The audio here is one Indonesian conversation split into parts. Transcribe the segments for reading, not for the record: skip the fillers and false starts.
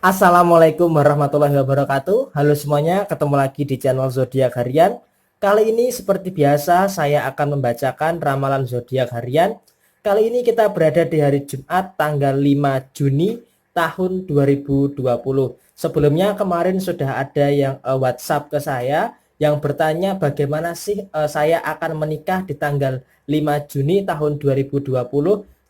Assalamualaikum warahmatullahi wabarakatuh. Halo semuanya, ketemu lagi di channel Zodiak Harian. Kali ini seperti biasa saya akan membacakan ramalan zodiak harian. Kali ini kita berada di hari Jumat tanggal 5 Juni tahun 2020. Sebelumnya kemarin sudah ada yang WhatsApp ke saya yang bertanya bagaimana sih saya akan menikah di tanggal 5 Juni tahun 2020,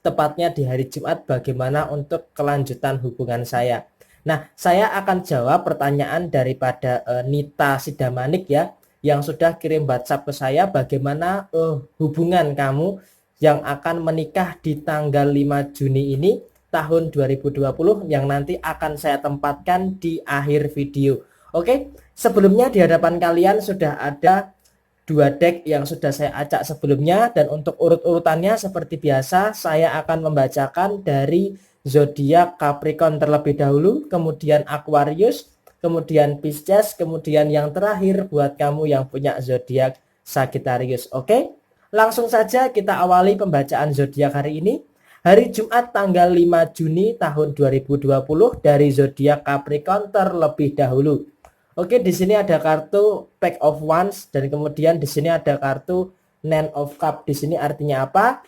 tepatnya di hari Jumat, bagaimana untuk kelanjutan hubungan saya. Nah, saya akan jawab pertanyaan daripada Nita Sidamanik ya, yang sudah kirim WhatsApp ke saya bagaimana hubungan kamu yang akan menikah di tanggal 5 Juni ini tahun 2020 yang nanti akan saya tempatkan di akhir video. Oke, sebelumnya di hadapan kalian sudah ada dua deck yang sudah saya acak sebelumnya, dan untuk urut-urutannya seperti biasa saya akan membacakan dari zodiak Capricorn terlebih dahulu, kemudian Aquarius, kemudian Pisces, kemudian yang terakhir buat kamu yang punya zodiak Sagittarius. Oke, langsung saja kita awali pembacaan zodiak hari ini. Hari Jumat tanggal 5 Juni tahun 2020 dari zodiak Capricorn terlebih dahulu. Oke, di sini ada kartu Pack of Wands dan kemudian di sini ada kartu Nine of Cup. Di sini artinya apa?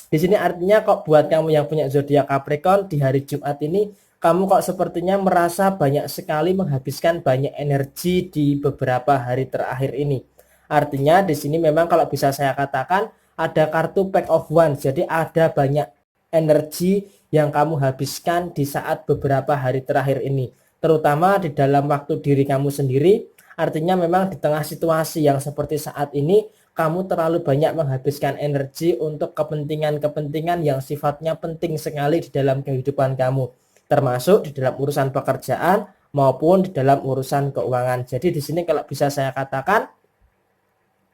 Di sini artinya kok buat kamu yang punya zodiak Capricorn di hari Jumat ini kamu kok sepertinya merasa banyak sekali menghabiskan banyak energi di beberapa hari terakhir ini. Artinya di sini memang kalau bisa saya katakan ada kartu Pack of Wands. Jadi ada banyak energi yang kamu habiskan di saat beberapa hari terakhir ini, terutama di dalam waktu diri kamu sendiri. Artinya memang di tengah situasi yang seperti saat ini kamu terlalu banyak menghabiskan energi untuk kepentingan-kepentingan yang sifatnya penting sekali di dalam kehidupan kamu, termasuk di dalam urusan pekerjaan maupun di dalam urusan keuangan. Jadi di sini kalau bisa saya katakan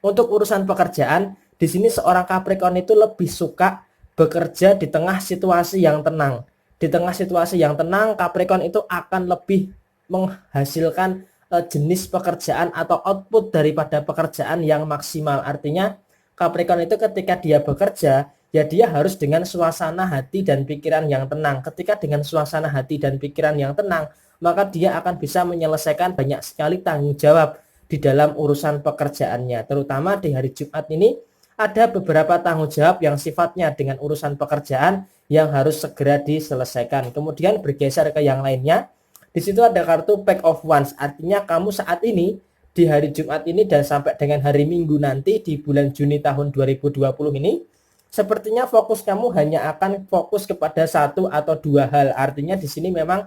untuk urusan pekerjaan, di sini seorang Capricorn itu lebih suka bekerja di tengah situasi yang tenang. Di tengah situasi yang tenang, Capricorn itu akan lebih menghasilkan jenis pekerjaan atau output daripada pekerjaan yang maksimal. Artinya Capricorn itu ketika dia bekerja, ya dia harus dengan suasana hati dan pikiran yang tenang. Ketika dengan suasana hati dan pikiran yang tenang, maka dia akan bisa menyelesaikan banyak sekali tanggung jawab di dalam urusan pekerjaannya. Terutama di hari Jumat ini ada beberapa tanggung jawab yang sifatnya dengan urusan pekerjaan yang harus segera diselesaikan. Kemudian bergeser ke yang lainnya. Di situ ada kartu Pack of Wands. Artinya kamu saat ini di hari Jumat ini dan sampai dengan hari Minggu nanti di bulan Juni tahun 2020 ini, sepertinya fokus kamu hanya akan fokus kepada satu atau dua hal. Artinya di sini memang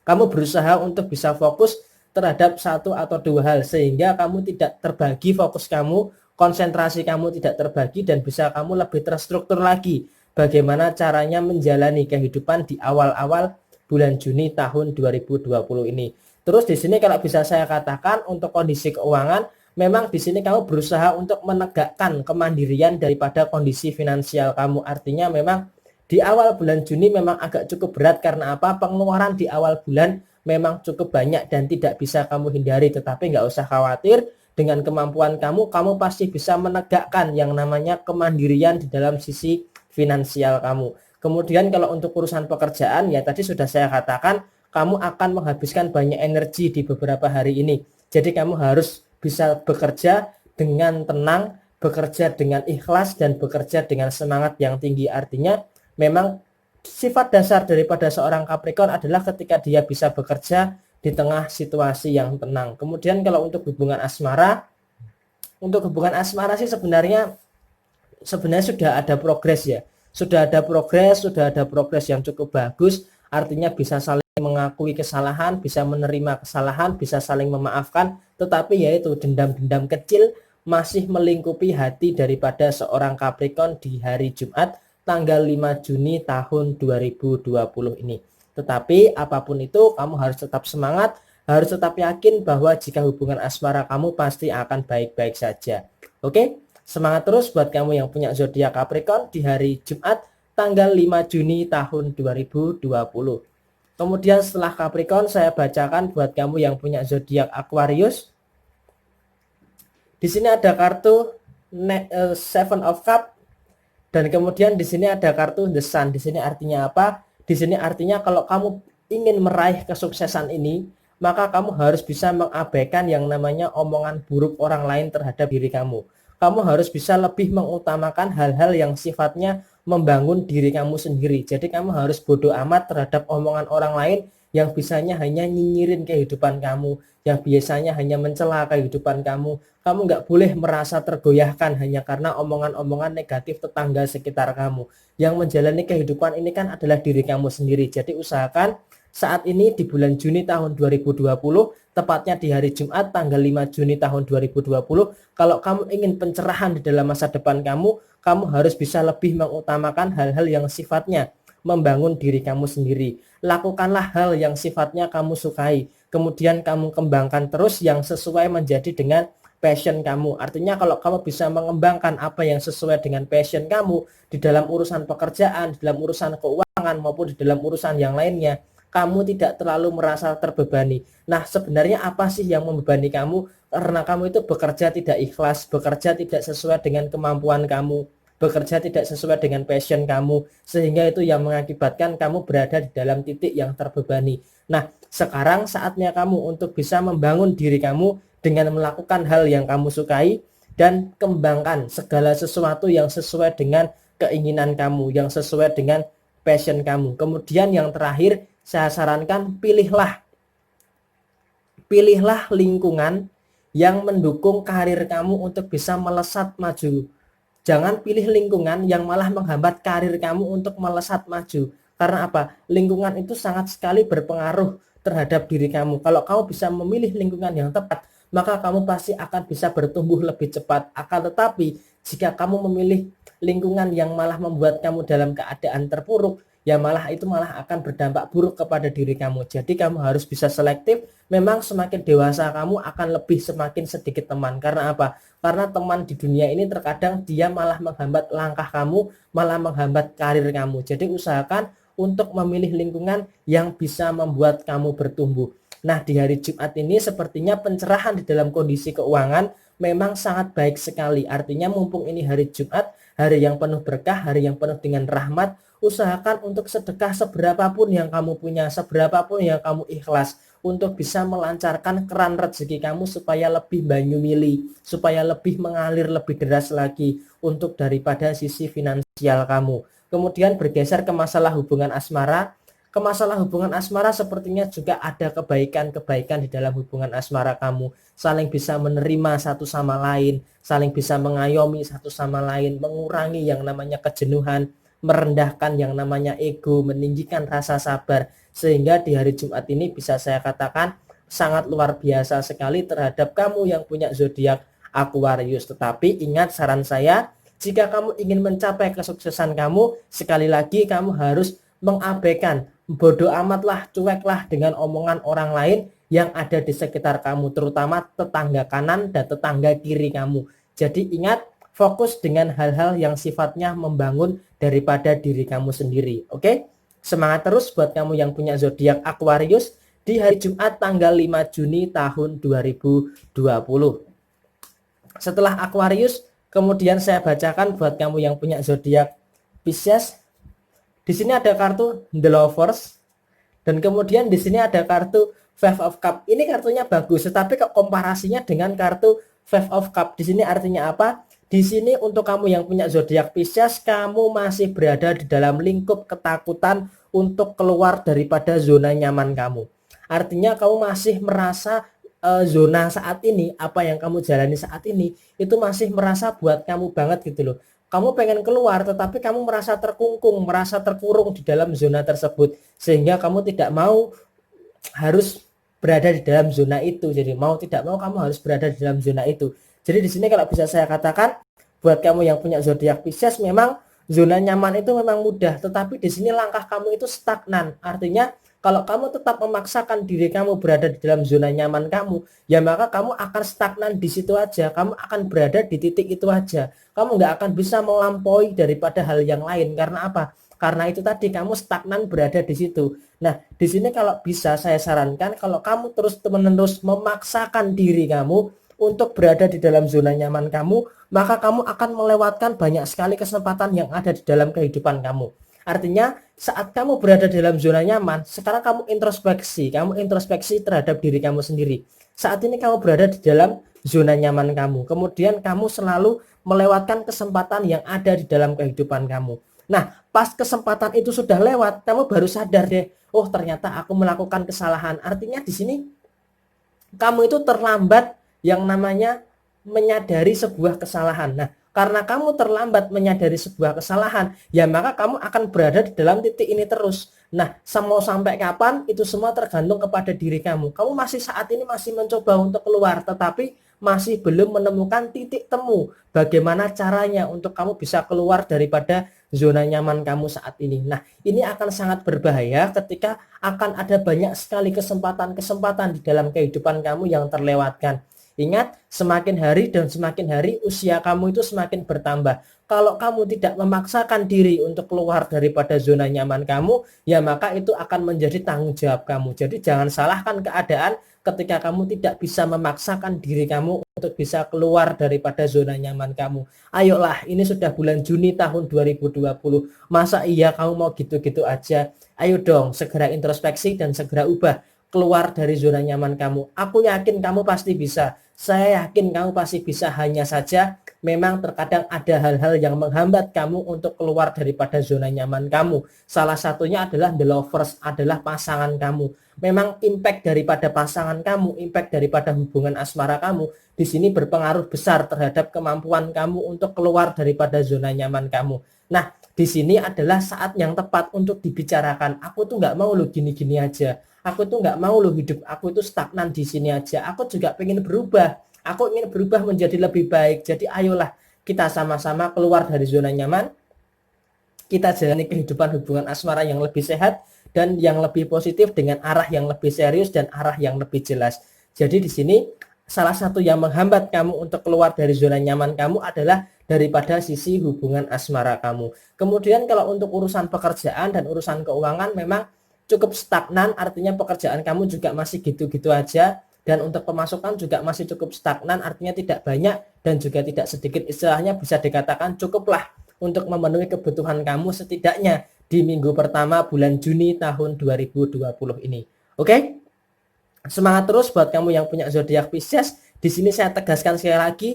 kamu berusaha untuk bisa fokus terhadap satu atau dua hal sehingga kamu tidak terbagi fokus kamu, konsentrasi kamu tidak terbagi, dan bisa kamu lebih terstruktur lagi bagaimana caranya menjalani kehidupan di awal-awal bulan Juni tahun 2020 ini. Terus di sini kalau bisa saya katakan untuk kondisi keuangan, memang di sini kamu berusaha untuk menegakkan kemandirian daripada kondisi finansial kamu. Artinya memang di awal bulan Juni memang agak cukup berat karena apa? Pengeluaran di awal bulan memang cukup banyak dan tidak bisa kamu hindari. Tetapi nggak usah khawatir, dengan kemampuan kamu, kamu pasti bisa menegakkan yang namanya kemandirian di dalam sisi finansial kamu. Kemudian kalau untuk urusan pekerjaan, ya tadi sudah saya katakan, kamu akan menghabiskan banyak energi di beberapa hari ini. Jadi kamu harus bisa bekerja dengan tenang, bekerja dengan ikhlas, dan bekerja dengan semangat yang tinggi. Artinya memang sifat dasar daripada seorang Capricorn adalah ketika dia bisa bekerja di tengah situasi yang tenang. Kemudian kalau untuk hubungan asmara, sih sebenarnya sudah ada progres ya. Sudah ada progres yang cukup bagus. Artinya bisa saling mengakui kesalahan, bisa menerima kesalahan, bisa saling memaafkan. Tetapi yaitu dendam-dendam kecil masih melingkupi hati daripada seorang Capricorn di hari Jumat tanggal 5 Juni tahun 2020 ini. Tetapi apapun itu kamu harus tetap semangat, harus tetap yakin bahwa jika hubungan asmara kamu pasti akan baik-baik saja. Oke? Semangat terus buat kamu yang punya zodiak Capricorn di hari Jumat tanggal 5 Juni tahun 2020. Kemudian setelah Capricorn saya bacakan buat kamu yang punya zodiak Aquarius. Di sini ada kartu Seven of Cup dan kemudian di sini ada kartu The Sun. Di sini artinya apa? Di sini artinya kalau kamu ingin meraih kesuksesan ini, maka kamu harus bisa mengabaikan yang namanya omongan buruk orang lain terhadap diri kamu. Kamu harus bisa lebih mengutamakan hal-hal yang sifatnya membangun diri kamu sendiri. Jadi kamu harus bodoh amat terhadap omongan orang lain yang bisanya hanya nyinyirin kehidupan kamu, yang biasanya hanya mencela kehidupan kamu. Kamu nggak boleh merasa tergoyahkan hanya karena omongan-omongan negatif tetangga sekitar kamu. Yang menjalani kehidupan ini kan adalah diri kamu sendiri. Jadi usahakan saat ini di bulan Juni tahun 2020, tepatnya di hari Jumat tanggal 5 Juni tahun 2020, kalau kamu ingin pencerahan di dalam masa depan kamu, kamu harus bisa lebih mengutamakan hal-hal yang sifatnya membangun diri kamu sendiri. Lakukanlah hal yang sifatnya kamu sukai, kemudian kamu kembangkan terus yang sesuai menjadi dengan passion kamu. Artinya kalau kamu bisa mengembangkan apa yang sesuai dengan passion kamu di dalam urusan pekerjaan, di dalam urusan keuangan maupun di dalam urusan yang lainnya, kamu tidak terlalu merasa terbebani. Nah, sebenarnya apa sih yang membebani kamu? Karena kamu itu bekerja tidak ikhlas, bekerja tidak sesuai dengan kemampuan kamu, bekerja tidak sesuai dengan passion kamu, sehingga itu yang mengakibatkan kamu berada di dalam titik yang terbebani. Nah, sekarang saatnya kamu untuk bisa membangun diri kamu dengan melakukan hal yang kamu sukai dan kembangkan segala sesuatu yang sesuai dengan keinginan kamu, yang sesuai dengan passion kamu. Kemudian yang terakhir, saya sarankan pilihlah lingkungan yang mendukung karir kamu untuk bisa melesat maju. Jangan pilih lingkungan yang malah menghambat karir kamu untuk melesat maju. Karena apa? Lingkungan itu sangat sekali berpengaruh terhadap diri kamu. Kalau kamu bisa memilih lingkungan yang tepat, maka kamu pasti akan bisa bertumbuh lebih cepat. Akan tetapi, jika kamu memilih lingkungan yang malah membuat kamu dalam keadaan terpuruk, ya malah itu malah akan berdampak buruk kepada diri kamu. Jadi kamu harus bisa selektif. Memang semakin dewasa kamu akan lebih semakin sedikit teman. Karena apa? Karena teman di dunia ini terkadang dia malah menghambat langkah kamu, malah menghambat karir kamu. Jadi usahakan untuk memilih lingkungan yang bisa membuat kamu bertumbuh. Nah, di hari Jumat ini sepertinya pencerahan di dalam kondisi keuangan memang sangat baik sekali. Artinya mumpung ini hari Jumat, hari yang penuh berkah, hari yang penuh dengan rahmat, usahakan untuk sedekah seberapapun yang kamu punya, seberapapun yang kamu ikhlas, untuk bisa melancarkan keran rezeki kamu supaya lebih banyu mili, supaya lebih mengalir lebih deras lagi untuk daripada sisi finansial kamu. Kemudian bergeser ke masalah hubungan asmara. Ke masalah hubungan asmara sepertinya juga ada kebaikan-kebaikan di dalam hubungan asmara kamu. Saling bisa menerima satu sama lain, saling bisa mengayomi satu sama lain, mengurangi yang namanya kejenuhan, merendahkan yang namanya ego, meninggikan rasa sabar. Sehingga di hari Jumat ini bisa saya katakan sangat luar biasa sekali terhadap kamu yang punya zodiak Aquarius. Tetapi ingat saran saya, jika kamu ingin mencapai kesuksesan kamu, sekali lagi kamu harus mengabaikan, bodoh amatlah, cueklah dengan omongan orang lain yang ada di sekitar kamu, terutama tetangga kanan dan tetangga kiri kamu. Jadi ingat, fokus dengan hal-hal yang sifatnya membangun daripada diri kamu sendiri. Oke? Semangat terus buat kamu yang punya zodiak Aquarius di hari Jumat tanggal 5 Juni tahun 2020. Setelah Aquarius, kemudian saya bacakan buat kamu yang punya zodiak Pisces. Di sini ada kartu The Lovers dan kemudian di sini ada kartu Five of Cup. Ini kartunya bagus, tetapi komparasinya dengan kartu Five of Cup. Di sini artinya apa? Di sini untuk kamu yang punya zodiak Pisces, kamu masih berada di dalam lingkup ketakutan untuk keluar daripada zona nyaman kamu. Artinya kamu masih merasa zona saat ini, apa yang kamu jalani saat ini, itu masih merasa buat kamu banget gitu loh. Kamu pengen keluar tetapi kamu merasa terkungkung, merasa terkurung di dalam zona tersebut, sehingga kamu tidak mau harus berada di dalam zona itu. Jadi mau tidak mau kamu harus berada di dalam zona itu. Jadi di sini kalau bisa saya katakan buat kamu yang punya zodiak Pisces, memang zona nyaman itu memang mudah, tetapi di sini langkah kamu itu stagnan. Artinya kalau kamu tetap memaksakan diri kamu berada di dalam zona nyaman kamu, ya maka kamu akan stagnan di situ aja. Kamu akan berada di titik itu aja. Kamu nggak akan bisa melampaui daripada hal yang lain. Karena apa? Karena itu tadi kamu stagnan berada di situ. Nah, di sini kalau bisa saya sarankan kalau kamu terus-menerus memaksakan diri kamu untuk berada di dalam zona nyaman kamu, maka kamu akan melewatkan banyak sekali kesempatan yang ada di dalam kehidupan kamu. Artinya saat kamu berada dalam zona nyaman, sekarang kamu introspeksi terhadap diri kamu sendiri. Saat ini kamu berada di dalam zona nyaman kamu, kemudian kamu selalu melewatkan kesempatan yang ada di dalam kehidupan kamu. Nah, pas kesempatan itu sudah lewat, kamu baru sadar deh, oh ternyata aku melakukan kesalahan. Artinya di sini kamu itu terlambat yang namanya menyadari sebuah kesalahan. Nah, karena kamu terlambat menyadari sebuah kesalahan, ya maka kamu akan berada di dalam titik ini terus. Nah, mau sampai kapan itu semua tergantung kepada diri kamu. Kamu masih saat ini masih mencoba untuk keluar, tetapi masih belum menemukan titik temu bagaimana caranya untuk kamu bisa keluar daripada zona nyaman kamu saat ini. Nah, ini akan sangat berbahaya ketika akan ada banyak sekali kesempatan-kesempatan di dalam kehidupan kamu yang terlewatkan. Ingat, semakin hari dan semakin hari usia kamu itu semakin bertambah. Kalau kamu tidak memaksakan diri untuk keluar daripada zona nyaman kamu, ya maka itu akan menjadi tanggung jawab kamu. Jadi jangan salahkan keadaan ketika kamu tidak bisa memaksakan diri kamu untuk bisa keluar daripada zona nyaman kamu. Ayolah, ini sudah bulan Juni tahun 2020. Masa iya kamu mau gitu-gitu aja? Ayo dong, segera introspeksi dan segera ubah. Keluar dari zona nyaman kamu. Aku yakin kamu pasti bisa. Saya yakin kamu pasti bisa, hanya saja memang terkadang ada hal-hal yang menghambat kamu untuk keluar daripada zona nyaman kamu. Salah satunya adalah the lovers, adalah pasangan kamu. Memang impact daripada pasangan kamu, impact daripada hubungan asmara kamu di sini berpengaruh besar terhadap kemampuan kamu untuk keluar daripada zona nyaman kamu. Nah, di sini adalah saat yang tepat untuk dibicarakan. Aku tuh nggak mau lo gini-gini aja. Aku tuh nggak mau lo hidup aku itu stagnan di sini aja. Aku juga pengen berubah. Aku ingin berubah menjadi lebih baik. Jadi ayolah kita sama-sama keluar dari zona nyaman. Kita jalani kehidupan hubungan asmara yang lebih sehat dan yang lebih positif dengan arah yang lebih serius dan arah yang lebih jelas. Jadi di sini salah satu yang menghambat kamu untuk keluar dari zona nyaman kamu adalah daripada sisi hubungan asmara kamu. Kemudian kalau untuk urusan pekerjaan dan urusan keuangan memang cukup stagnan, artinya pekerjaan kamu juga masih gitu-gitu aja, dan untuk pemasukan juga masih cukup stagnan, artinya tidak banyak dan juga tidak sedikit. Istilahnya bisa dikatakan cukuplah untuk memenuhi kebutuhan kamu setidaknya di minggu pertama bulan Juni tahun 2020 ini. Oke? Semangat terus buat kamu yang punya zodiak Pisces. Di sini saya tegaskan sekali lagi,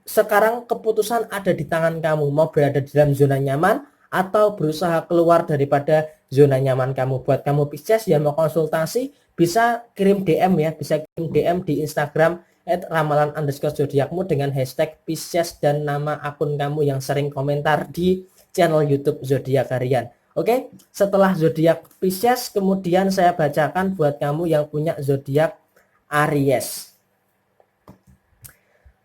sekarang keputusan ada di tangan kamu, mau berada di dalam zona nyaman atau berusaha keluar daripada zona nyaman kamu. Buat kamu Pisces yang mau konsultasi, bisa kirim DM ya, bisa kirim DM di Instagram @ramalan_zodiakmu dengan hashtag Pisces dan nama akun kamu yang sering komentar di channel YouTube Zodiak Harian. Oke, setelah zodiak Pisces, kemudian saya bacakan buat kamu yang punya zodiak Aries.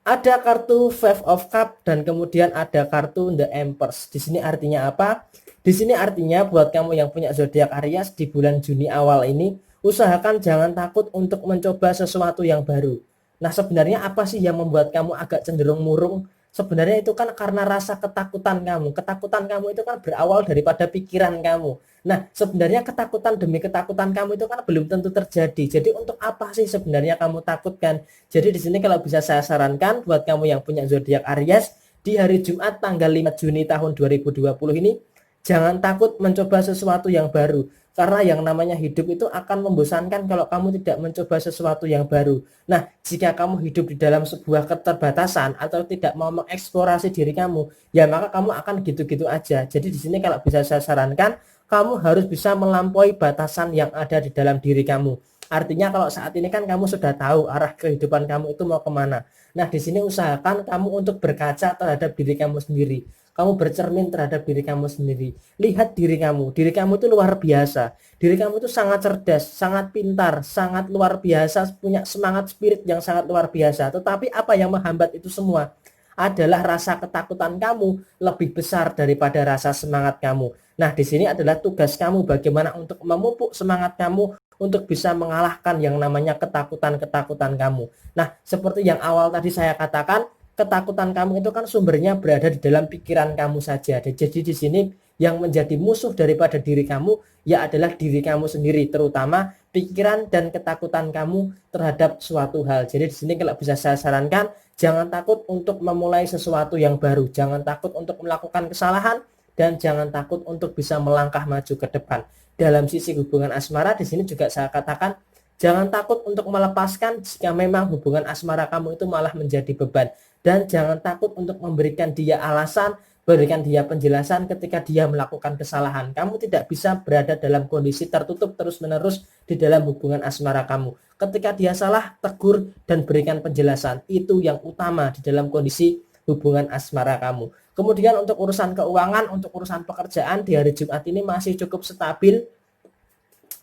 Ada kartu Five of Cup dan kemudian ada kartu The Empress. Di sini artinya apa? Di sini artinya buat kamu yang punya zodiak Aries di bulan Juni awal ini, usahakan jangan takut untuk mencoba sesuatu yang baru. Nah, sebenarnya apa sih yang membuat kamu agak cenderung murung? Sebenarnya itu kan karena rasa ketakutan kamu. Ketakutan kamu itu kan berawal daripada pikiran kamu. Nah, sebenarnya ketakutan demi ketakutan kamu itu kan belum tentu terjadi. Jadi untuk apa sih sebenarnya kamu takutkan? Jadi di sini kalau bisa saya sarankan buat kamu yang punya zodiak Aries di hari Jumat tanggal 5 Juni tahun 2020 ini, jangan takut mencoba sesuatu yang baru. Karena yang namanya hidup itu akan membosankan kalau kamu tidak mencoba sesuatu yang baru. Nah, jika kamu hidup di dalam sebuah keterbatasan atau tidak mau mengeksplorasi diri kamu, ya maka kamu akan gitu-gitu aja. Jadi di sini kalau bisa saya sarankan, kamu harus bisa melampaui batasan yang ada di dalam diri kamu. Artinya kalau saat ini kan kamu sudah tahu arah kehidupan kamu itu mau kemana. Nah, di sini usahakan kamu untuk berkaca terhadap diri kamu sendiri. Kamu bercermin terhadap diri kamu sendiri. Lihat diri kamu. Diri kamu itu luar biasa. Diri kamu itu sangat cerdas, sangat pintar, sangat luar biasa, punya semangat spirit yang sangat luar biasa. Tetapi apa yang menghambat itu semua adalah rasa ketakutan kamu lebih besar daripada rasa semangat kamu. Nah, di sini adalah tugas kamu bagaimana untuk memupuk semangat kamu untuk bisa mengalahkan yang namanya ketakutan-ketakutan kamu. Nah, seperti yang awal tadi saya katakan, ketakutan kamu itu kan sumbernya berada di dalam pikiran kamu saja. Jadi di sini yang menjadi musuh daripada diri kamu ya adalah diri kamu sendiri, terutama pikiran dan ketakutan kamu terhadap suatu hal. Jadi di sini kalau bisa saya sarankan, jangan takut untuk memulai sesuatu yang baru, jangan takut untuk melakukan kesalahan dan jangan takut untuk bisa melangkah maju ke depan. Dalam sisi hubungan asmara di sini juga saya katakan jangan takut untuk melepaskan jika memang hubungan asmara kamu itu malah menjadi beban, dan jangan takut untuk memberikan dia alasan, berikan dia penjelasan ketika dia melakukan kesalahan. Kamu tidak bisa berada dalam kondisi tertutup terus-menerus di dalam hubungan asmara kamu. Ketika dia salah, tegur dan berikan penjelasan. Itu yang utama di dalam kondisi hubungan asmara kamu. Kemudian untuk urusan keuangan, untuk urusan pekerjaan di hari Jumat ini masih cukup stabil.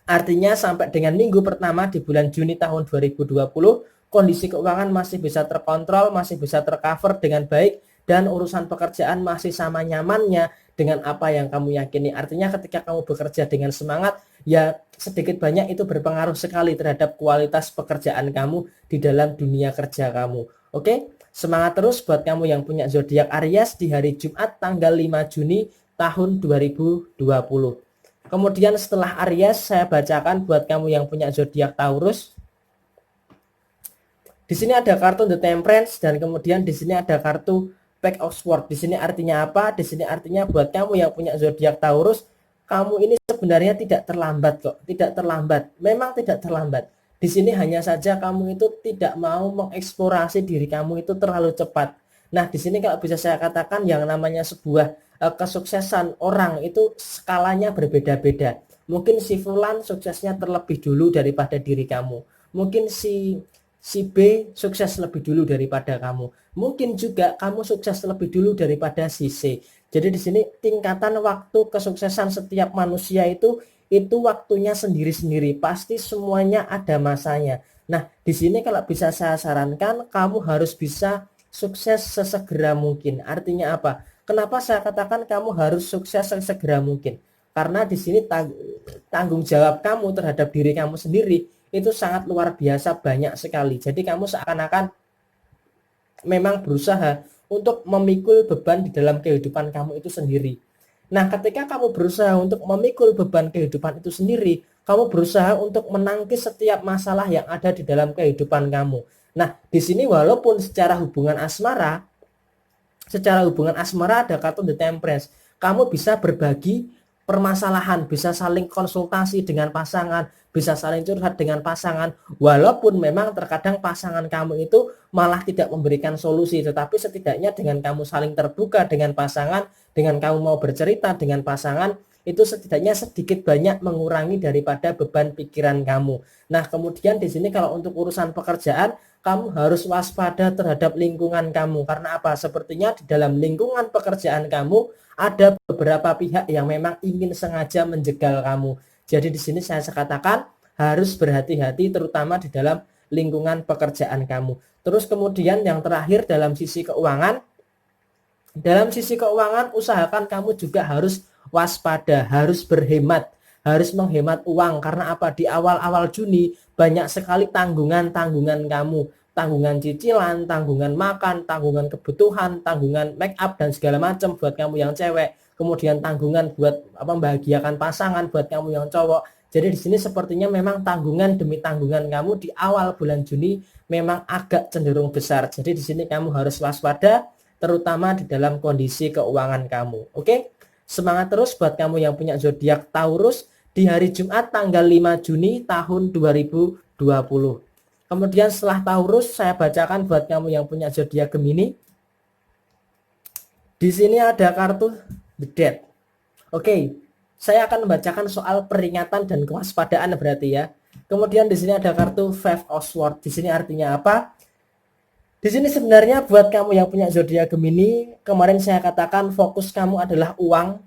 Artinya sampai dengan minggu pertama di bulan Juni tahun 2020, kondisi keuangan masih bisa terkontrol, masih bisa tercover dengan baik, dan urusan pekerjaan masih sama nyamannya dengan apa yang kamu yakini. Artinya ketika kamu bekerja dengan semangat, ya sedikit banyak itu berpengaruh sekali terhadap kualitas pekerjaan kamu di dalam dunia kerja kamu. Oke? Semangat terus buat kamu yang punya zodiak Aries di hari Jumat tanggal 5 Juni tahun 2020. Kemudian setelah Aries saya bacakan buat kamu yang punya zodiak Taurus. Di sini ada kartu The Temperance dan kemudian di sini ada kartu Pack of Swords. Di sini artinya apa? Di sini artinya buat kamu yang punya zodiak Taurus, kamu ini sebenarnya tidak terlambat kok, tidak terlambat. Memang tidak terlambat. Di sini hanya saja kamu itu tidak mau mengeksplorasi diri kamu itu terlalu cepat. Nah, di sini kalau bisa saya katakan yang namanya sebuah kesuksesan orang itu skalanya berbeda-beda. Mungkin si Fulan suksesnya terlebih dulu daripada diri kamu. Mungkin si B sukses lebih dulu daripada kamu. Mungkin juga kamu sukses lebih dulu daripada si C. Jadi di sini tingkatan waktu kesuksesan setiap manusia itu waktunya sendiri-sendiri. Pasti semuanya ada masanya. Nah, di sini kalau bisa saya sarankan, kamu harus bisa sukses sesegera mungkin. Artinya apa? Kenapa saya katakan kamu harus sukses sesegera mungkin? Karena di sini tanggung jawab kamu terhadap diri kamu sendiri itu sangat luar biasa banyak sekali. Jadi kamu seakan-akan memang berusaha untuk memikul beban di dalam kehidupan kamu itu sendiri. Nah, ketika kamu berusaha untuk memikul beban kehidupan itu sendiri, kamu berusaha untuk menangkis setiap masalah yang ada di dalam kehidupan kamu. Nah, di sini walaupun secara hubungan asmara ada kartu The Temperance. Kamu bisa berbagi permasalahan, bisa saling konsultasi dengan pasangan, bisa saling curhat dengan pasangan, walaupun memang terkadang pasangan kamu itu malah tidak memberikan solusi, tetapi setidaknya dengan kamu saling terbuka dengan pasangan, dengan kamu mau bercerita dengan pasangan, itu setidaknya sedikit banyak mengurangi daripada beban pikiran kamu. Nah, kemudian di sini kalau untuk urusan pekerjaan, kamu harus waspada terhadap lingkungan kamu. Karena apa? Sepertinya di dalam lingkungan pekerjaan kamu ada beberapa pihak yang memang ingin sengaja menjegal kamu. Jadi di sini saya katakan harus berhati-hati terutama di dalam lingkungan pekerjaan kamu. Terus kemudian yang terakhir dalam sisi keuangan. Dalam sisi keuangan usahakan kamu juga harus waspada, harus berhemat, harus menghemat uang. Karena apa? Di awal-awal Juni banyak sekali tanggungan-tanggungan kamu. Tanggungan cicilan, tanggungan makan, tanggungan kebutuhan, tanggungan make up dan segala macam buat kamu yang cewek. Kemudian tanggungan buat membahagiakan pasangan buat kamu yang cowok. Jadi di sini sepertinya memang tanggungan demi tanggungan kamu di awal bulan Juni memang agak cenderung besar. Jadi di sini kamu harus waspada terutama di dalam kondisi keuangan kamu. Oke? Semangat terus buat kamu yang punya zodiak Taurus di hari Jumat tanggal 5 Juni tahun 2020. Kemudian setelah Taurus saya bacakan buat kamu yang punya zodiak Gemini. Di sini ada kartu The Death. Oke, saya akan membacakan soal peringatan dan kewaspadaan berarti ya. Kemudian di sini ada kartu Five of Swords. Di sini artinya apa? Di sini sebenarnya buat kamu yang punya zodiak Gemini, kemarin saya katakan fokus kamu adalah uang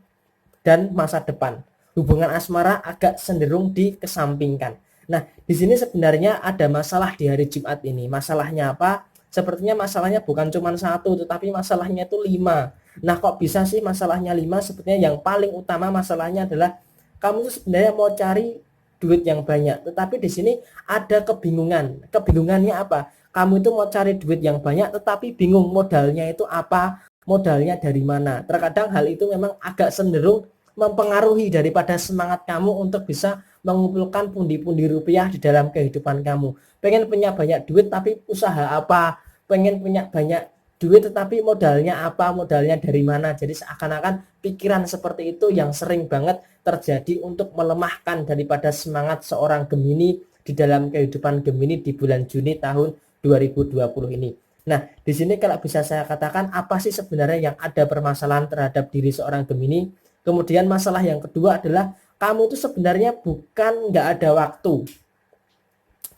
dan masa depan. Hubungan asmara agak cenderung dikesampingkan. Nah, di sini sebenarnya ada masalah di hari Jumat ini. Masalahnya apa? Sepertinya masalahnya bukan cuma satu, tetapi masalahnya itu 5. Nah, kok bisa sih masalahnya 5? Sepertinya yang paling utama masalahnya adalah kamu sebenarnya mau cari duit yang banyak, tetapi di sini ada kebingungan. Kebingungannya apa? Kamu itu mau cari duit yang banyak, tetapi bingung modalnya itu apa, modalnya dari mana. Terkadang hal itu memang agak cenderung mempengaruhi daripada semangat kamu untuk bisa mengumpulkan pundi-pundi rupiah di dalam kehidupan kamu. Pengen punya banyak duit tapi usaha apa? Pengen punya banyak duit tetapi modalnya apa, modalnya dari mana. Jadi seakan-akan pikiran seperti itu yang sering banget terjadi untuk melemahkan daripada semangat seorang Gemini di dalam kehidupan Gemini di bulan Juni tahun 2020 ini. Nah, di sini kalau bisa saya katakan apa sih sebenarnya yang ada permasalahan terhadap diri seorang Gemini. Kemudian masalah yang kedua adalah kamu itu sebenarnya bukan nggak ada waktu.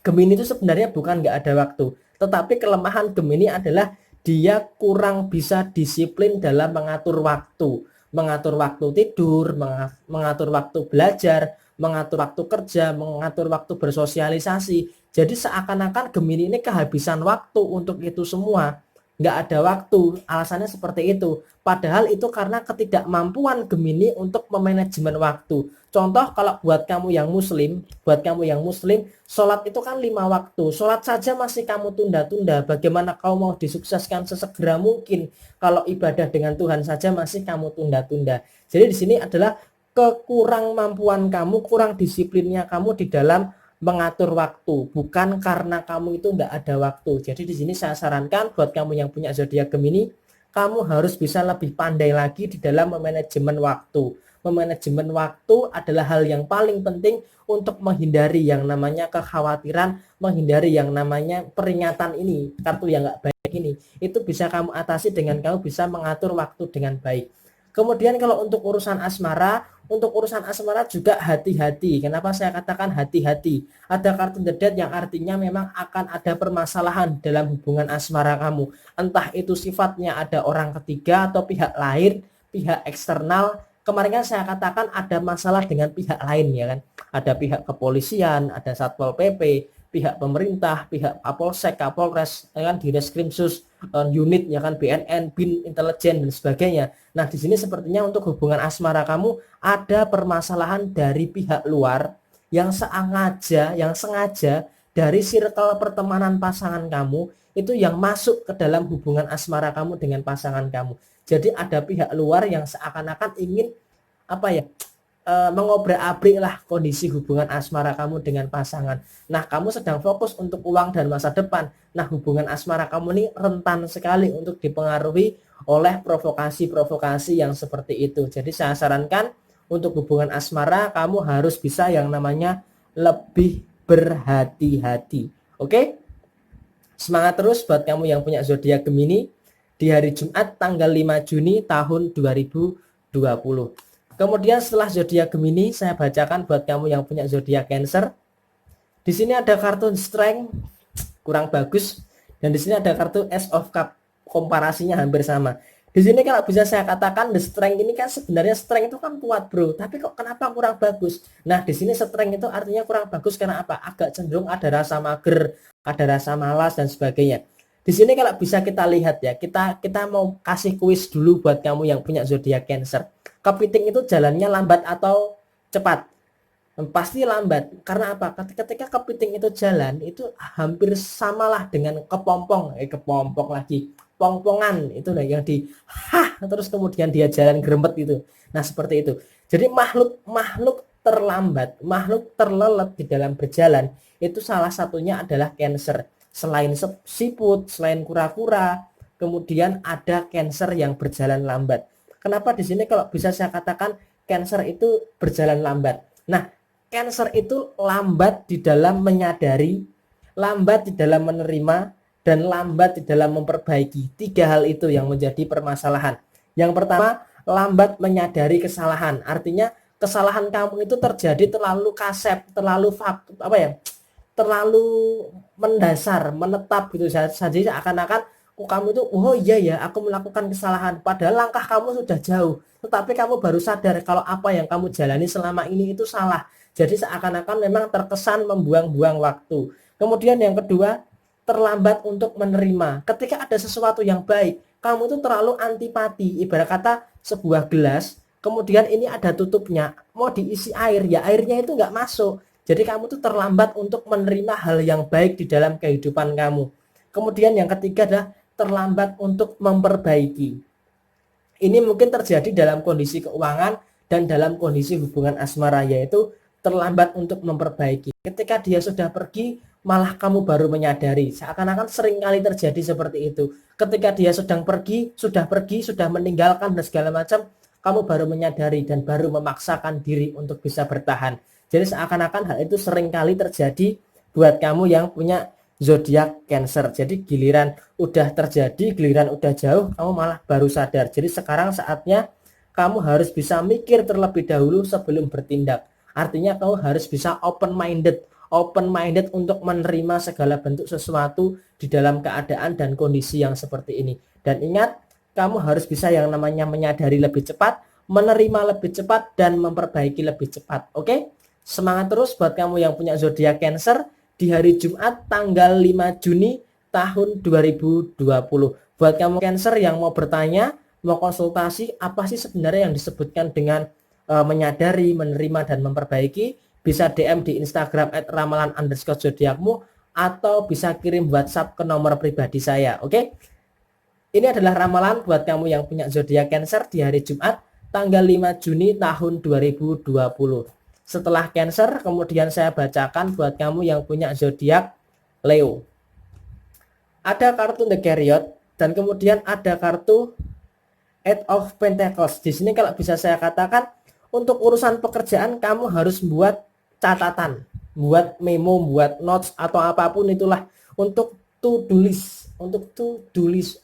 Gemini itu sebenarnya bukan nggak ada waktu, tetapi kelemahan Gemini adalah dia kurang bisa disiplin dalam mengatur waktu tidur, mengatur waktu belajar, mengatur waktu kerja, mengatur waktu bersosialisasi. Jadi seakan-akan Gemini ini kehabisan waktu untuk itu semua, nggak ada waktu, alasannya seperti itu. Padahal itu karena ketidakmampuan Gemini untuk memanajemen waktu. Contoh kalau buat kamu yang muslim, sholat itu kan 5 waktu. Sholat saja masih kamu tunda-tunda. Bagaimana kau mau disukseskan sesegera mungkin kalau ibadah dengan Tuhan saja masih kamu tunda-tunda. Jadi di sini adalah kekurangmampuan kamu, kurang disiplinnya kamu di dalam mengatur waktu, bukan karena kamu itu tidak ada waktu. Jadi di sini saya sarankan buat kamu yang punya zodiak Gemini, kamu harus bisa lebih pandai lagi di dalam memanajemen waktu. Memanajemen waktu adalah hal yang paling penting untuk menghindari yang namanya kekhawatiran, menghindari yang namanya peringatan ini, kartu yang nggak baik ini. Itu bisa kamu atasi dengan kamu bisa mengatur waktu dengan baik. Kemudian kalau untuk urusan asmara juga hati-hati. Kenapa saya katakan hati-hati? Ada kartu The Death yang artinya memang akan ada permasalahan dalam hubungan asmara kamu. Entah itu sifatnya ada orang ketiga atau pihak lain, pihak eksternal. Kemarin kan saya katakan ada masalah dengan pihak lain ya kan. Ada pihak kepolisian, ada Satpol PP, pihak pemerintah, pihak Kapolsek, Kapolres, ya kan, Direskrimsus, unit ya kan, BNN, BIN, intelijen dan sebagainya. Nah, di sini sepertinya untuk hubungan asmara kamu ada permasalahan dari pihak luar yang sengaja dari circle pertemanan pasangan kamu itu yang masuk ke dalam hubungan asmara kamu dengan pasangan kamu. Jadi ada pihak luar yang seakan-akan ingin mengobrak-abrik lah kondisi hubungan asmara kamu dengan pasangan. Nah, kamu sedang fokus untuk uang dan masa depan. Nah, hubungan asmara kamu ini rentan sekali untuk dipengaruhi oleh provokasi-provokasi yang seperti itu. Jadi saya sarankan untuk hubungan asmara kamu harus bisa yang namanya lebih berhati-hati. Oke? Semangat terus buat kamu yang punya zodiak Gemini di hari Jumat tanggal 5 Juni tahun 2020. Kemudian setelah zodiak Gemini, saya bacakan buat kamu yang punya zodiak Cancer. Di sini ada kartu Strength, kurang bagus, dan di sini ada kartu Ace of Cup, komparasinya hampir sama. Di sini kalau bisa saya katakan the Strength ini kan sebenarnya Strength itu kan kuat bro, tapi kok kenapa kurang bagus? Nah di sini Strength itu artinya kurang bagus karena apa? Agak cenderung ada rasa mager, ada rasa malas dan sebagainya. Di sini kalau bisa kita lihat ya, kita mau kasih kuis dulu buat kamu yang punya zodiak Cancer. Kepiting itu jalannya lambat atau cepat? Pasti lambat. Karena apa? Ketika kepiting itu jalan, itu hampir samalah dengan kepompong lagi. Pongpongan itu yang terus kemudian dia jalan gerempet itu. Nah, seperti itu. Jadi makhluk terlambat, makhluk terlelet di dalam berjalan, itu salah satunya adalah Cancer. Selain siput, selain kura-kura, kemudian ada Cancer yang berjalan lambat. Kenapa di sini kalau bisa saya katakan Cancer itu berjalan lambat. Nah, Cancer itu lambat di dalam menyadari, lambat di dalam menerima, dan lambat di dalam memperbaiki. 3 hal itu yang menjadi permasalahan. Yang pertama, lambat menyadari kesalahan. Artinya kesalahan kamu itu terjadi terlalu kasep, terlalu terlalu mendasar, menetap gitu saja. Akan-akan kamu itu oh iya ya aku melakukan kesalahan, padahal langkah kamu sudah jauh, tetapi kamu baru sadar kalau apa yang kamu jalani selama ini itu salah. Jadi seakan-akan memang terkesan membuang-buang waktu. Kemudian yang kedua, terlambat untuk menerima. Ketika ada sesuatu yang baik, kamu itu terlalu antipati. Ibarat kata sebuah gelas, kemudian ini ada tutupnya, mau diisi air, ya airnya itu nggak masuk. Jadi kamu tuh terlambat untuk menerima hal yang baik di dalam kehidupan kamu. Kemudian yang ketiga adalah terlambat untuk memperbaiki. Ini mungkin terjadi dalam kondisi keuangan dan dalam kondisi hubungan asmara, yaitu terlambat untuk memperbaiki. Ketika dia sudah pergi, malah kamu baru menyadari. Seakan-akan sering kali terjadi seperti itu. Ketika dia sudah pergi, sudah meninggalkan dan segala macam, kamu baru menyadari dan baru memaksakan diri untuk bisa bertahan. Jadi seakan-akan hal itu sering kali terjadi buat kamu yang punya zodiak Cancer. Jadi giliran udah terjadi, giliran udah jauh, kamu malah baru sadar. Jadi sekarang saatnya kamu harus bisa mikir terlebih dahulu sebelum bertindak. Artinya kamu harus bisa open minded untuk menerima segala bentuk sesuatu di dalam keadaan dan kondisi yang seperti ini. Dan ingat, kamu harus bisa yang namanya menyadari lebih cepat, menerima lebih cepat, dan memperbaiki lebih cepat. Oke? Semangat terus buat kamu yang punya zodiak Cancer di hari Jumat tanggal 5 Juni tahun 2020. Buat kamu Cancer yang mau bertanya, mau konsultasi, apa sih sebenarnya yang disebutkan dengan menyadari, menerima, dan memperbaiki, bisa DM di Instagram @ramalan_zodiakmu atau bisa kirim WhatsApp ke nomor pribadi saya. Oke? Ini adalah ramalan buat kamu yang punya zodiak Cancer di hari Jumat tanggal 5 Juni tahun 2020. Setelah Cancer, kemudian saya bacakan buat kamu yang punya zodiak Leo. Ada kartu The Chariot dan kemudian ada kartu Eight of Pentacles. Di sini kalau bisa saya katakan, untuk urusan pekerjaan kamu harus buat catatan, buat memo, buat notes atau apapun itulah untuk to-do list,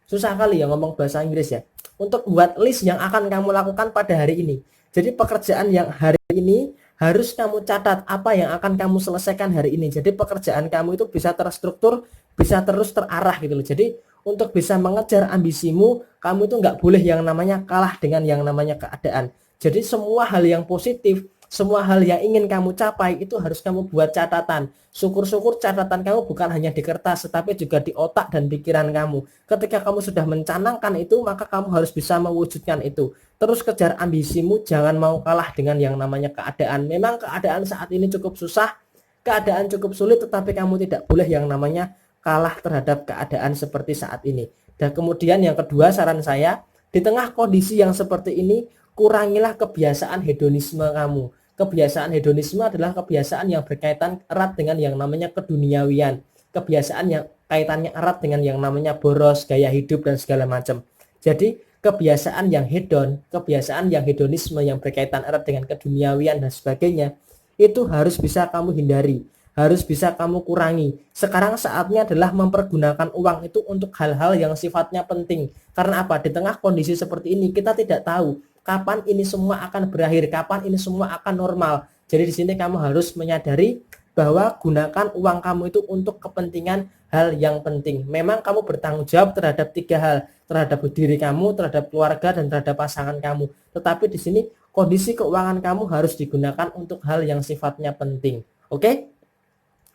susah kali ya ngomong bahasa Inggris ya. Untuk buat list yang akan kamu lakukan pada hari ini. Jadi pekerjaan yang hari ini harus kamu catat apa yang akan kamu selesaikan hari ini. Jadi pekerjaan kamu itu bisa terstruktur, bisa terus terarah gitu loh. Jadi untuk bisa mengejar ambisimu, kamu itu nggak boleh yang namanya kalah dengan yang namanya keadaan. Jadi semua hal yang positif, semua hal yang ingin kamu capai itu harus kamu buat catatan. Syukur-syukur catatan kamu bukan hanya di kertas, tetapi juga di otak dan pikiran kamu. Ketika kamu sudah mencanangkan itu, maka kamu harus bisa mewujudkan itu. Terus kejar ambisimu, jangan mau kalah dengan yang namanya keadaan. Memang keadaan saat ini cukup susah, keadaan cukup sulit, tetapi kamu tidak boleh yang namanya kalah terhadap keadaan seperti saat ini. Dan kemudian yang kedua, saran saya, di tengah kondisi yang seperti ini, kurangilah kebiasaan hedonisme kamu. Kebiasaan hedonisme adalah kebiasaan yang berkaitan erat dengan yang namanya keduniawian. Kebiasaan yang kaitannya erat dengan yang namanya boros, gaya hidup, dan segala macam. Jadi kebiasaan yang hedon, kebiasaan yang hedonisme yang berkaitan erat dengan keduniawian dan sebagainya, itu harus bisa kamu hindari, harus bisa kamu kurangi. Sekarang saatnya adalah mempergunakan uang itu untuk hal-hal yang sifatnya penting. Karena apa? Di tengah kondisi seperti ini kita tidak tahu kapan ini semua akan berakhir, kapan ini semua akan normal. Jadi di sini kamu harus menyadari bahwa gunakan uang kamu itu untuk kepentingan hal yang penting. Memang kamu bertanggung jawab terhadap 3 hal, terhadap diri kamu, terhadap keluarga, dan terhadap pasangan kamu. Tetapi di sini kondisi keuangan kamu harus digunakan untuk hal yang sifatnya penting. Oke?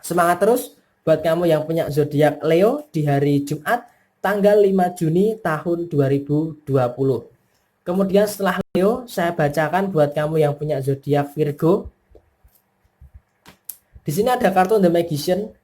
Semangat terus buat kamu yang punya zodiak Leo di hari Jumat tanggal 5 Juni tahun 2020. Kemudian setelah Leo, saya bacakan buat kamu yang punya zodiak Virgo. Di sini ada kartu The Magician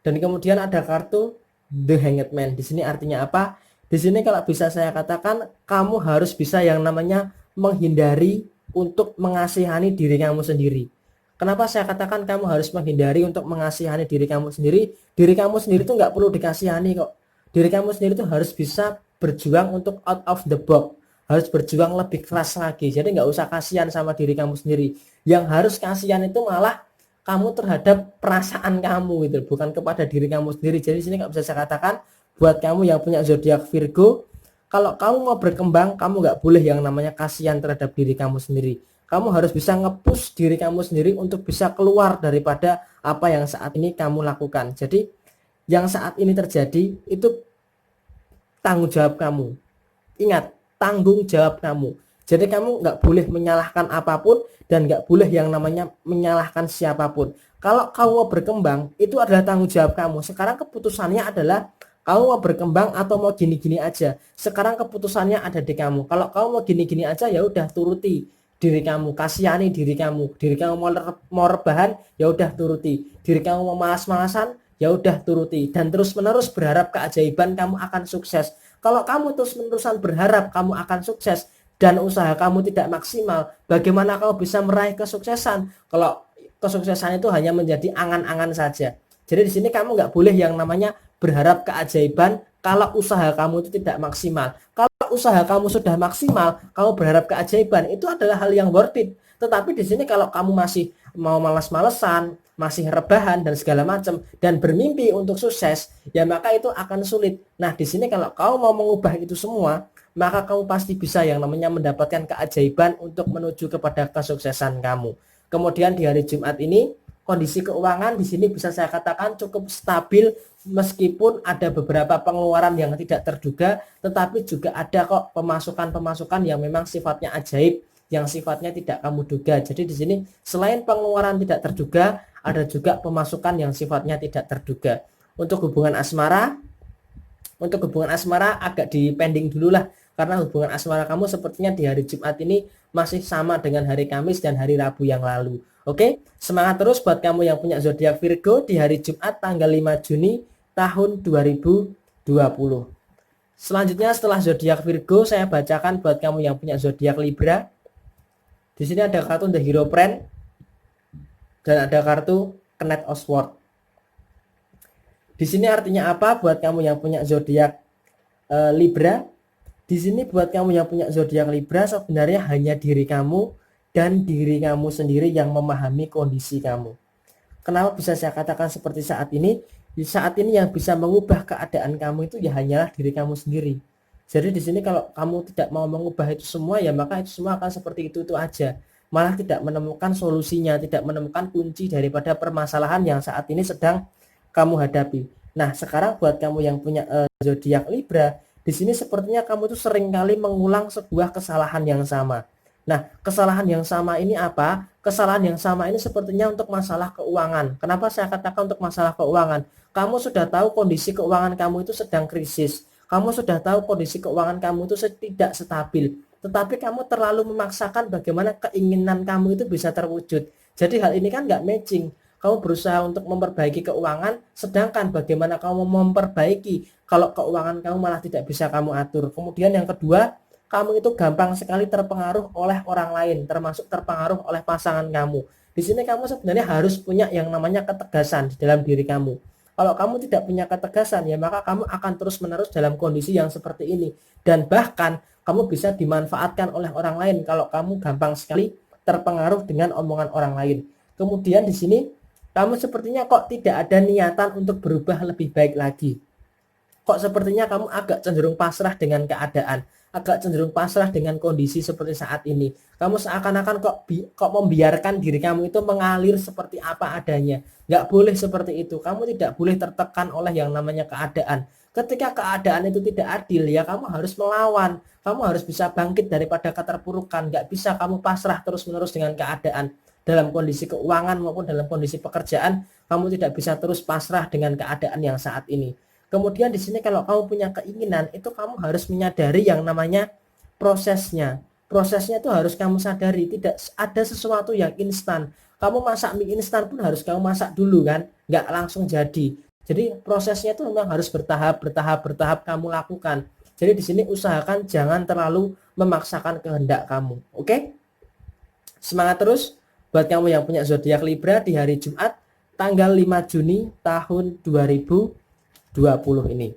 dan kemudian ada kartu The Hanged Man. Di sini artinya apa? Di sini kalau bisa saya katakan, kamu harus bisa yang namanya menghindari untuk mengasihani diri kamu sendiri. Kenapa saya katakan kamu harus menghindari untuk mengasihani diri kamu sendiri? Diri kamu sendiri itu nggak perlu dikasihani kok. Diri kamu sendiri itu harus bisa berjuang untuk out of the box. Harus berjuang lebih keras lagi. Jadi nggak usah kasihan sama diri kamu sendiri. Yang harus kasihan itu malah kamu terhadap perasaan kamu gitu, bukan kepada diri kamu sendiri. Jadi sini nggak bisa saya katakan buat kamu yang punya zodiak Virgo, kalau kamu mau berkembang, kamu nggak boleh yang namanya kasihan terhadap diri kamu sendiri. Kamu harus bisa nge-push diri kamu sendiri untuk bisa keluar daripada apa yang saat ini kamu lakukan. Jadi yang saat ini terjadi itu tanggung jawab kamu. Ingat, tanggung jawab kamu. Jadi kamu nggak boleh menyalahkan apapun dan nggak boleh yang namanya menyalahkan siapapun. Kalau kamu mau berkembang, itu adalah tanggung jawab kamu. Sekarang keputusannya adalah kamu mau berkembang atau mau gini-gini aja. Sekarang keputusannya ada di kamu. Kalau kamu mau gini-gini aja, ya udah turuti diri kamu, kasihani diri kamu. Diri kamu mau rebahan, ya udah turuti. Diri kamu mau malas-malasan, ya udah turuti. Dan terus-menerus berharap keajaiban kamu akan sukses. Kalau kamu terus-menerusan berharap kamu akan sukses dan usaha kamu tidak maksimal, bagaimana kamu bisa meraih kesuksesan kalau kesuksesan itu hanya menjadi angan-angan saja. Jadi di sini kamu nggak boleh yang namanya berharap keajaiban kalau usaha kamu itu tidak maksimal. Kalau usaha kamu sudah maksimal, kamu berharap keajaiban, itu adalah hal yang worth it. Tetapi di sini kalau kamu masih mau malas-malesan, masih rebahan dan segala macam dan bermimpi untuk sukses, ya maka itu akan sulit. Nah, di sini kalau kamu mau mengubah itu semua, maka kamu pasti bisa yang namanya mendapatkan keajaiban untuk menuju kepada kesuksesan kamu. Kemudian di hari Jumat ini kondisi keuangan di sini bisa saya katakan cukup stabil meskipun ada beberapa pengeluaran yang tidak terduga, tetapi juga ada kok pemasukan-pemasukan yang memang sifatnya ajaib, yang sifatnya tidak kamu duga. Jadi di sini selain pengeluaran tidak terduga, ada juga pemasukan yang sifatnya tidak terduga. Untuk hubungan asmara agak dipending dulu lah, karena hubungan asmara kamu sepertinya di hari Jumat ini masih sama dengan hari Kamis dan hari Rabu yang lalu. Oke, semangat terus buat kamu yang punya zodiak Virgo di hari Jumat tanggal 5 Juni tahun 2020. Selanjutnya setelah zodiak Virgo, saya bacakan buat kamu yang punya zodiak Libra. Di sini ada kartu The Hero Friend dan ada kartu Knight of Swords. Di sini artinya apa buat kamu yang punya zodiak Libra? Di sini buat kamu yang punya zodiak Libra, sebenarnya hanya diri kamu dan diri kamu sendiri yang memahami kondisi kamu. Kenapa bisa saya katakan seperti saat ini? Di saat ini yang bisa mengubah keadaan kamu itu ya hanyalah diri kamu sendiri. Jadi di sini kalau kamu tidak mau mengubah itu semua, ya maka itu semua akan seperti itu aja. Malah tidak menemukan solusinya, tidak menemukan kunci daripada permasalahan yang saat ini sedang kamu hadapi. Nah, sekarang buat kamu yang punya zodiak Libra, di sini sepertinya kamu tuh seringkali mengulang sebuah kesalahan yang sama. Nah, kesalahan yang sama ini apa? Kesalahan yang sama ini sepertinya untuk masalah keuangan. Kenapa saya katakan untuk masalah keuangan? Kamu sudah tahu kondisi keuangan kamu itu sedang krisis. Kamu sudah tahu kondisi keuangan kamu itu tidak stabil. Tetapi kamu terlalu memaksakan bagaimana keinginan kamu itu bisa terwujud. Jadi hal ini kan nggak matching. Kamu berusaha untuk memperbaiki keuangan, sedangkan bagaimana kamu memperbaiki kalau keuangan kamu malah tidak bisa kamu atur. Kemudian yang kedua, kamu itu gampang sekali terpengaruh oleh orang lain, termasuk terpengaruh oleh pasangan kamu. Di sini kamu sebenarnya harus punya yang namanya ketegasan di dalam diri kamu. Kalau kamu tidak punya ketegasan, ya maka kamu akan terus-menerus dalam kondisi yang seperti ini. Dan bahkan kamu bisa dimanfaatkan oleh orang lain kalau kamu gampang sekali terpengaruh dengan omongan orang lain. Kemudian di sini kamu sepertinya kok tidak ada niatan untuk berubah lebih baik lagi. Kok sepertinya kamu agak cenderung pasrah dengan keadaan, agak cenderung pasrah dengan kondisi seperti saat ini. Kamu seakan-akan kok membiarkan diri kamu itu mengalir seperti apa adanya. Nggak boleh seperti itu. Kamu tidak boleh tertekan oleh yang namanya keadaan. Ketika keadaan itu tidak adil, ya kamu harus melawan. Kamu harus bisa bangkit daripada keterpurukan. Nggak bisa kamu pasrah terus-menerus dengan keadaan. Dalam kondisi keuangan maupun dalam kondisi pekerjaan, kamu tidak bisa terus pasrah dengan keadaan yang saat ini. Kemudian di sini kalau kamu punya keinginan, itu kamu harus menyadari yang namanya prosesnya. Prosesnya itu harus kamu sadari, tidak ada sesuatu yang instan. Kamu masak mie instan pun harus kamu masak dulu kan, nggak langsung jadi. Jadi prosesnya itu memang harus bertahap kamu lakukan. Jadi di sini usahakan jangan terlalu memaksakan kehendak kamu. Oke? Semangat terus buat kamu yang punya zodiak Libra di hari Jumat tanggal 5 Juni tahun 2020 ini.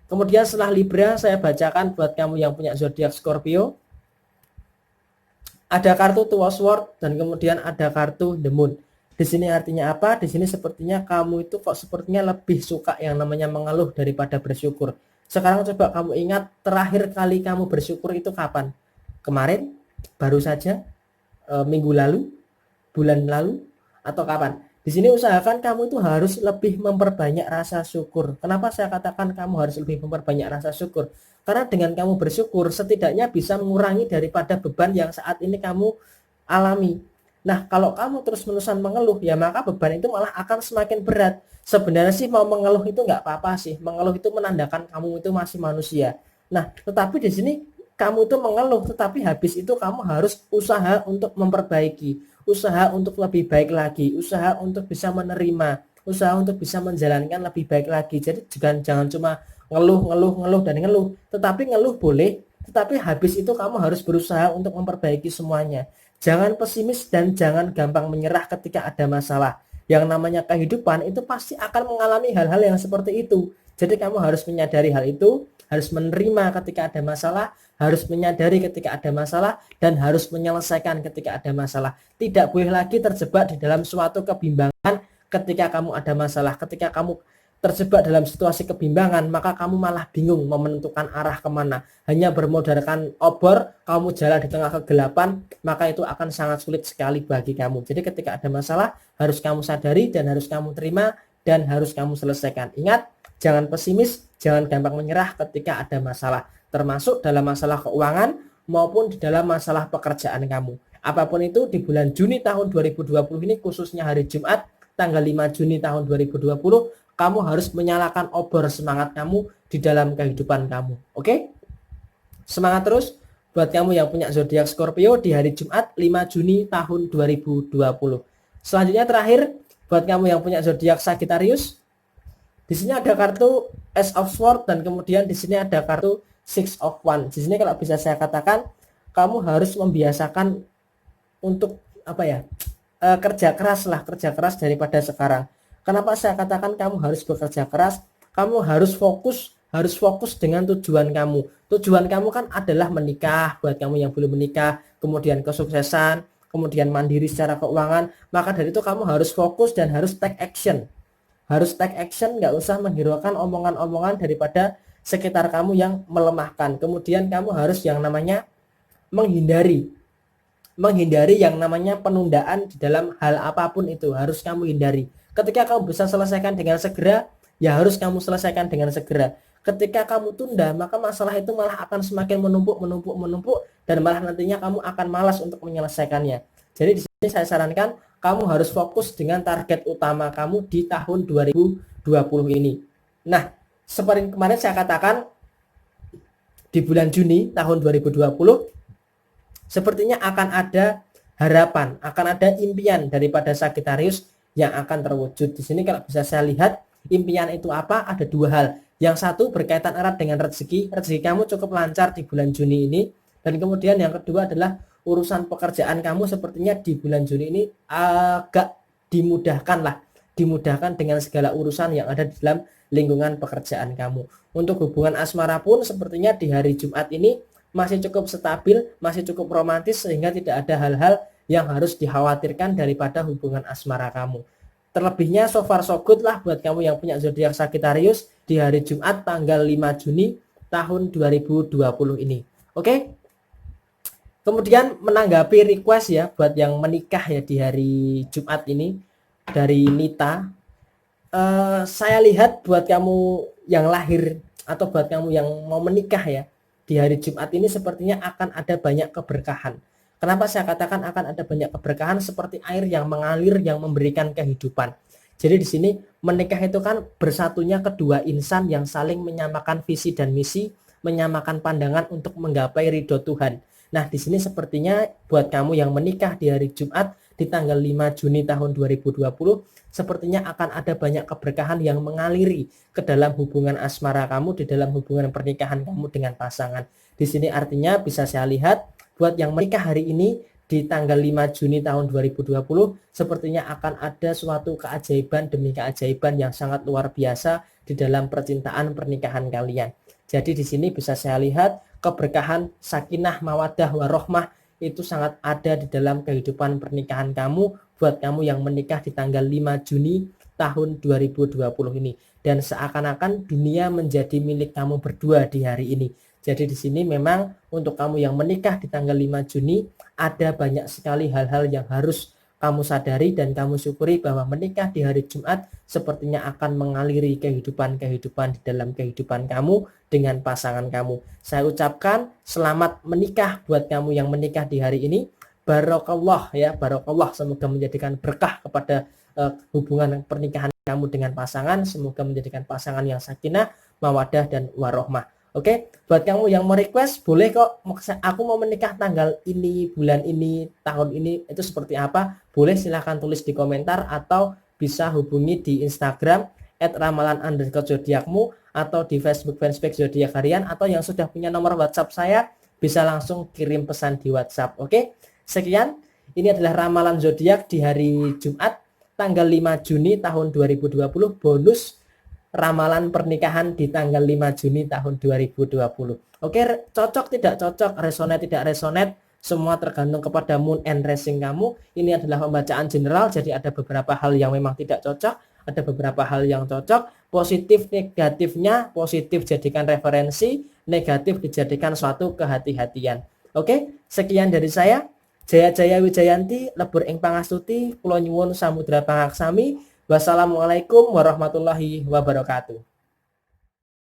Kemudian setelah Libra saya bacakan buat kamu yang punya zodiak Scorpio. Ada kartu Two of Swords dan kemudian ada kartu The Moon. Di sini artinya apa? Di sini sepertinya kamu itu kok sepertinya lebih suka yang namanya mengeluh daripada bersyukur. Sekarang coba kamu ingat terakhir kali kamu bersyukur itu kapan? Kemarin? Baru saja? Minggu lalu? Bulan lalu? Atau kapan? Di sini usahakan kamu itu harus lebih memperbanyak rasa syukur. Kenapa saya katakan kamu harus lebih memperbanyak rasa syukur? Karena dengan kamu bersyukur setidaknya bisa mengurangi daripada beban yang saat ini kamu alami. Nah, kalau kamu terus-menerusan mengeluh, ya maka beban itu malah akan semakin berat. Sebenarnya sih mau mengeluh itu nggak apa-apa sih. Mengeluh itu menandakan kamu itu masih manusia. Nah, tetapi di sini kamu itu mengeluh, tetapi habis itu kamu harus usaha untuk memperbaiki, usaha untuk lebih baik lagi, usaha untuk bisa menerima, usaha untuk bisa menjalankan lebih baik lagi. Jadi jangan cuma ngeluh dan ngeluh, tetapi ngeluh boleh, tetapi habis itu kamu harus berusaha untuk memperbaiki semuanya. Jangan pesimis dan jangan gampang menyerah ketika ada masalah. Yang namanya kehidupan itu pasti akan mengalami hal-hal yang seperti itu. Jadi kamu harus menyadari hal itu, harus menerima ketika ada masalah, harus menyadari ketika ada masalah, dan harus menyelesaikan ketika ada masalah. Tidak boleh lagi terjebak di dalam suatu kebimbangan ketika kamu ada masalah. Ketika kamu terjebak dalam situasi kebimbangan, maka kamu malah bingung mau menentukan arah kemana. Hanya bermodalkan obor, kamu jalan di tengah kegelapan, maka itu akan sangat sulit sekali bagi kamu. Jadi ketika ada masalah, harus kamu sadari dan harus kamu terima dan harus kamu selesaikan. Ingat, jangan pesimis, jangan gampang menyerah ketika ada masalah, termasuk dalam masalah keuangan maupun di dalam masalah pekerjaan kamu. Apapun itu, di bulan Juni tahun 2020 ini, khususnya hari Jumat tanggal 5 Juni tahun 2020, kamu harus menyalakan obor semangat kamu di dalam kehidupan kamu. Oke? Semangat terus buat kamu yang punya zodiak Scorpio di hari Jumat 5 Juni tahun 2020. Selanjutnya terakhir buat kamu yang punya zodiak Sagittarius. Di sini ada kartu Ace of Swords dan kemudian di sini ada kartu Six of Wands. Di sini kalau bisa saya katakan, kamu harus membiasakan untuk kerja keras daripada sekarang. Kenapa saya katakan kamu harus bekerja keras? Kamu harus fokus dengan tujuan kamu. Tujuan kamu kan adalah menikah, buat kamu yang belum menikah, kemudian kesuksesan, kemudian mandiri secara keuangan. Maka dari itu kamu harus fokus dan harus take action. Harus take action, nggak usah menghiraukan omongan-omongan daripada sekitar kamu yang melemahkan. Kemudian kamu harus yang namanya menghindari yang namanya penundaan di dalam hal apapun itu. Harus kamu hindari. Ketika kamu bisa selesaikan dengan segera, ya harus kamu selesaikan dengan segera. Ketika kamu tunda, maka masalah itu malah akan semakin menumpuk dan malah nantinya kamu akan malas untuk menyelesaikannya. Jadi di sini saya sarankan kamu harus fokus dengan target utama kamu di tahun 2020 ini. Nah, seperti kemarin saya katakan, di bulan Juni tahun 2020 sepertinya akan ada harapan, akan ada impian daripada Sagittarius yang akan terwujud. Di sini kalau bisa saya lihat, impian itu apa? Ada dua hal. Yang satu berkaitan erat dengan rezeki. Rezeki kamu cukup lancar di bulan Juni ini. Dan kemudian yang kedua adalah urusan pekerjaan kamu sepertinya di bulan Juni ini agak dimudahkan dengan segala urusan yang ada di dalam lingkungan pekerjaan kamu. Untuk hubungan asmara pun sepertinya di hari Jumat ini masih cukup stabil, masih cukup romantis, sehingga tidak ada hal-hal yang harus dikhawatirkan daripada hubungan asmara kamu. Terlebihnya so far so good lah buat kamu yang punya zodiak Sagittarius di hari Jumat tanggal 5 Juni tahun 2020 ini. Oke? Kemudian menanggapi request ya buat yang menikah ya di hari Jumat ini dari Nita. Saya lihat buat kamu yang lahir atau buat kamu yang mau menikah ya di hari Jumat ini sepertinya akan ada banyak keberkahan. Kenapa saya katakan akan ada banyak keberkahan? Seperti air yang mengalir yang memberikan kehidupan. Jadi di sini menikah itu kan bersatunya kedua insan yang saling menyamakan visi dan misi, menyamakan pandangan untuk menggapai ridho Tuhan. Nah, di sini sepertinya buat kamu yang menikah di hari Jumat di tanggal 5 Juni tahun 2020, sepertinya akan ada banyak keberkahan yang mengaliri ke dalam hubungan asmara kamu, di dalam hubungan pernikahan kamu dengan pasangan. Di sini artinya bisa saya lihat buat yang menikah hari ini di tanggal 5 Juni tahun 2020, sepertinya akan ada suatu keajaiban demi keajaiban yang sangat luar biasa di dalam percintaan pernikahan kalian. Jadi di sini bisa saya lihat keberkahan sakinah mawaddah warohmah itu sangat ada di dalam kehidupan pernikahan kamu buat kamu yang menikah di tanggal 5 Juni tahun 2020 ini. Dan seakan-akan dunia menjadi milik kamu berdua di hari ini. Jadi di sini memang untuk kamu yang menikah di tanggal 5 Juni ada banyak sekali hal-hal yang harus kamu sadari dan kamu syukuri bahwa menikah di hari Jumat sepertinya akan mengaliri kehidupan-kehidupan di dalam kehidupan kamu dengan pasangan kamu. Saya ucapkan selamat menikah buat kamu yang menikah di hari ini. Barokallah ya, barokallah, semoga menjadikan berkah kepada hubungan pernikahan kamu dengan pasangan. Semoga menjadikan pasangan yang sakinah, mawadah dan warohmah. Oke, buat kamu yang mau request boleh kok, aku mau menikah tanggal ini, bulan ini, tahun ini, itu seperti apa? Boleh silahkan tulis di komentar atau bisa hubungi di Instagram @ramalan_zodiakmu atau di Facebook fanpage Zodiak Harian, atau yang sudah punya nomor WhatsApp saya bisa langsung kirim pesan di WhatsApp. Oke, sekian. Ini adalah ramalan zodiak di hari Jumat tanggal 5 Juni tahun 2020, bonus ramalan pernikahan di tanggal 5 Juni tahun 2020. Oke, cocok tidak cocok, resonate tidak resonate, semua tergantung kepada moon and rising kamu. Ini adalah pembacaan general, jadi ada beberapa hal yang memang tidak cocok, ada beberapa hal yang cocok. Positif negatifnya, positif jadikan referensi, negatif dijadikan suatu kehati-hatian. Oke, sekian dari saya. Jaya Jaya Wijayanti, lebur ing pangastuti, kula nyuwun samudra pangaksami. Wassalamualaikum warahmatullahi wabarakatuh.